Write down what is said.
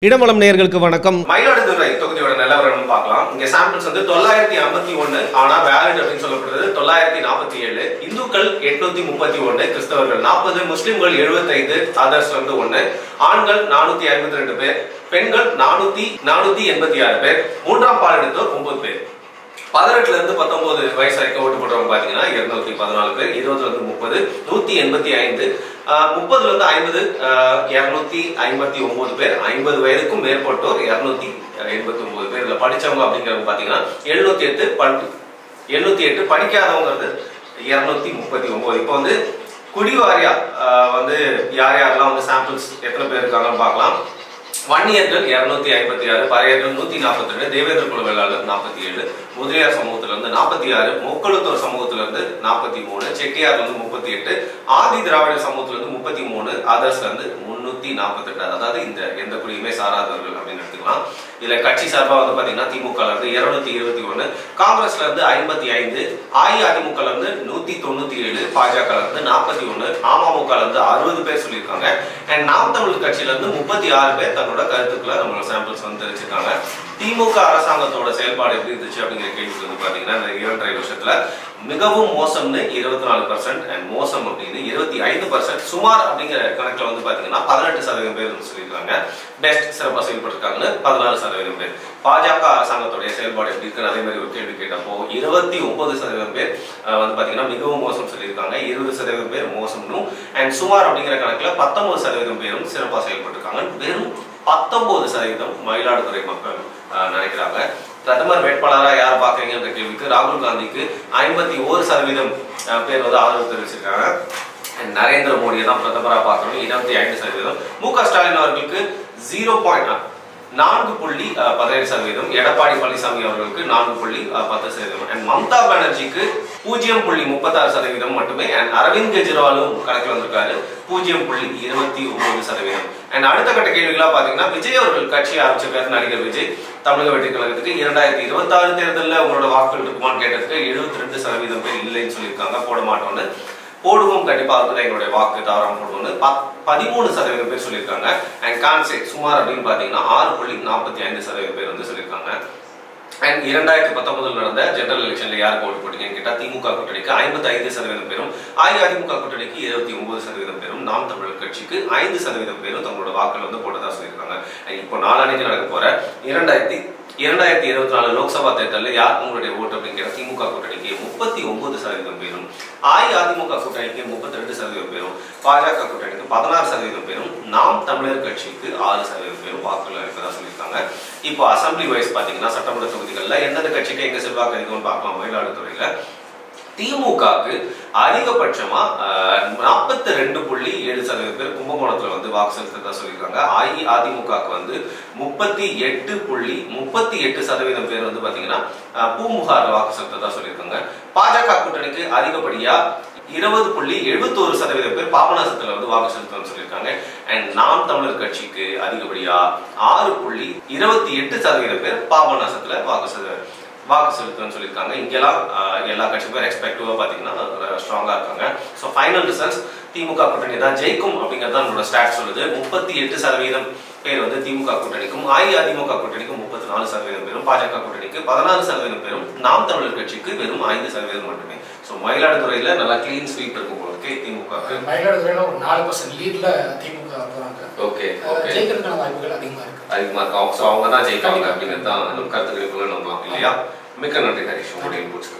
இடமலம் நேயர்களுக்கு வணக்கம். மயிலாடுதுறை தொகுதியோட நிலவரம் பார்க்கலாம். இங்க சாம்பிள்ஸ் வந்து 951, ஆனா வேலிட் அப்படின்னு சொல்லப்படுறது 947. இந்துக்கள் 831, கிறிஸ்தவர்கள் 40, முஸ்லிம்கள் 75, அதர்ஸ்ல இருந்து 1, ஆண்கள் 452 பேர், பெண்கள் 486 பேர், மூன்றாம் பால் எடுத்தோர் 9 பேர். 18 இருந்து 19 வயசு வரைக்கும் ஓட்டு போடுறவங்க பாத்தீங்கன்னா 214 பேர், 20 இருந்து 30 185, 30 இருந்து 50 259 பேர், 50 வயதுக்கும் மேற்பட்டோர் 289 பேர். இதுல படிச்சவங்க அப்படிங்கிறவங்க பாத்தீங்கன்னா 708, படிக்காதவங்க 239. இப்போ வந்து குடிவாரியா வந்து யார் யாரெல்லாம் வந்து சாம்பிள்ஸ் எத்தனை பேர் இருக்காங்கன்னு பார்க்கலாம். வன்னியர்கள் 256, பறையர்கள் 142, தேவேந்திர குல வேளாளர் 47, முதலியார் சமூகத்துல இருந்து 46, முக்களுத்தோர் சமூகத்துல இருந்து 43, செட்டியார்ல இருந்து 38, ஆதி திராவிட சமூகத்துல இருந்து 33, அதர்ஸ்ல இருந்து 348. அதாவது இந்த எந்த குடியுமே சாராதவர்கள் அப்படின்னு எடுத்துக்கலாம். இதுல கட்சி சார்பா வந்து பாத்தீங்கன்னா திமுக இருந்து 221, காங்கிரஸ்ல இருந்து 55, அஇஅதிமுக இருந்து 197, பாஜக இருந்து 41, அமமுக இருந்து 60 பேர் சொல்லியிருக்காங்க. அண்ட் நாம் தமிழ் கட்சியில இருந்து 36 பேர் தன்னோட கருத்துக்களை நம்மளோட சாம்பிள்ஸ் வந்து தெரிவிச்சிருக்காங்க. திமுக அரசாங்கத்தோட செயல்பாடு எப்படி இருந்துச்சு அப்படிங்கிற கேள்வி வந்து பாத்தீங்கன்னா இந்த 2.5 வருஷத்துல மிகவும் மோசம்னு 24% அண்ட் மோசம் அப்படின்னு 25%, சுமார் அப்படிங்கிற கணக்குல வந்து பாத்தீங்கன்னா 18% பேர் சொல்லியிருக்காங்க. பெஸ்ட் சிறப்பாக செயல்பட்டிருக்காங்கன்னு 16% பேர். பாஜக அரசாங்கத்துடைய செயல்பாடு எப்படி இருக்குன்னு அதே மாதிரி ஒரு கேள்வி கேட்டப்போ 29% பேர் வந்து பாத்தீங்கன்னா மிகவும் மோசம் சொல்லியிருக்காங்க, 20% பேர் மோசம்னும், அண்ட் சுமார் அப்படிங்கிற கணக்குல 19% பேரும் சிறப்பாக செயல்பட்டிருக்காங்க. வெறும் 19% மயிலாடுதுறை மக்கள் நினைக்கிறாங்க. பிரதமர் வேட்பாளரா யார் பாக்குறீங்கன்ற கேள்விக்கு ராகுல் காந்திக்கு 51% பேர் வந்து ஆதரவு தெரிவிச்சிருக்காங்க. நரேந்திர மோடியை தான் பிரதமரா பார்க்கணும் 25%, மு.க. ஸ்டாலின் அவர்களுக்கு 4.17%, எடப்பாடி பழனிசாமி அவர்களுக்கு 4.10%, அண்ட் மம்தா பானர்ஜிக்கு 0.36% மட்டுமே, அண்ட் அரவிந்த் கெஜ்ரிவாலும் கணக்கில் வந்திருக்காரு 0.29%. அண்ட் அடுத்த கட்ட கேள்விகளா பாத்தீங்கன்னா விஜய் அவர்கள் கட்சி ஆரம்பிச்சிருக்காரு. நடிகர் விஜய் தமிழக வெற்றி கழகத்துக்கு 2026 தேர்தலில் உங்களோட வாக்குகள் இருக்குமான்னு கேட்டதுக்கு 72% பேர் இல்லைன்னு சொல்லியிருக்காங்க, போட மாட்டோம்னு. போடுவோம், கண்டிப்பா இருக்குதான் எங்களுடைய வாக்கு, தாராளம் போடுவோம்னு 13% பேர் சொல்லியிருக்காங்க. அண்ட் கான்சே சுமார் அப்படின்னு பாத்தீங்கன்னா 6.45% பேர் வந்து சொல்லியிருக்காங்க. அண்ட் 2019 நடந்த ஜெனரல் எலெக்ஷன்ல யாருக்கு ஓட்டு போட்டீங்கன்னு கேட்டா திமுக கூட்டணிக்கு 55% பேரும், அஇஅதிமுக கூட்டணிக்கு 29% பேரும், நாம் தமிழர் கட்சிக்கு 5% பேரும் தங்களோட வாக்குகள் வந்து போட்டதா சொல்லியிருக்காங்க. இப்போ நாளானைக்கு நடக்க போற 2024 லோக்சபா தேர்தலில் யார் உங்களுடைய ஓட்டு அப்படிங்கிற திமுக கூட்டணிக்கு 39% பேரும், அஇஅதிமுக கூட்டணிக்கு 32% பேரும், பாஜக கூட்டணிக்கு 16% பேரும், நாம் தமிழர் கட்சிக்கு 6% பேரும் வாக்குகள் அளிப்பதா சொல்லியிருக்காங்க. இப்போ அசம்பிளி வைஸ் பாத்தீங்கன்னா சட்டமன்ற தொகுதிகளில் எந்தெந்த கட்சிக்கு எங்க செல்வாக்கு அதிகம்னு பார்க்கலாம். மயிலாடுதுறையில திமுகவுக்கு அதிகபட்சமா 42.7% பேர் கும்பகோணத்துல வந்து வாக்கு செலுத்ததா சொல்லியிருக்காங்க. அஇஅதிமுகவுக்கு வந்து 38.38% பேர் வந்து பாத்தீங்கன்னா பூமுகார் வாக்கு செலுத்ததா சொல்லியிருக்காங்க. பாஜக கூட்டணிக்கு அதிகப்படியா 20.71% பேர் பாபநாசத்துல வந்து வாக்கு செலுத்தணும்னு சொல்லியிருக்காங்க. அண்ட் நாம் தமிழர் கட்சிக்கு அதிகப்படியா 6.28% பேர் பாபநாசத்துல வாக்கு செலுத்தணும்னு சொல்லியிருக்காங்க. இங்கெல்லாம் எல்லா கட்சிக்கும் ரெஸ்பெக்டிவா பாத்தீங்கன்னா ஸ்ட்ராங்கா இருக்காங்க. ஸோ ஃபைனல் ரிசல்ட்ஸ் திமுக கூட்டணி தான் ஜெயிக்கும் அப்படிங்கிறது நம்மளோட ஸ்டாட் சொல்லுது. 38% பேர் வந்து திமுக கூட்டணிக்கும், அஇஅதிமுக கூட்டணிக்கும் 34% பேரும், பாஜக கூட்டணிக்கு 16% பேரும், நாம் தமிழர் கட்சிக்கு வெறும் 5% மட்டுமே. ஸோ மயிலாடுதுறையில நல்லா கிளீன் ஸ்வீப் இருக்கும் போது திமுக. மயிலாடுதுறையில ஒரு 4% லீட்ல திமுக போறாங்க. ஓகே, ஜெயிக்கிறதுக்கான வாய்ப்புகள் அதிகமா இருக்கு. ஸோ அவங்க தான் ஜெயிப்பாங்க அப்படிங்கிறது தான் கருத்துக்களுக்குள்ள நம்பலாம் இல்லையா? மிக்க நன்றி ஹரிஷ், உங்களுடைய இன்புட்ஸ்க்கு.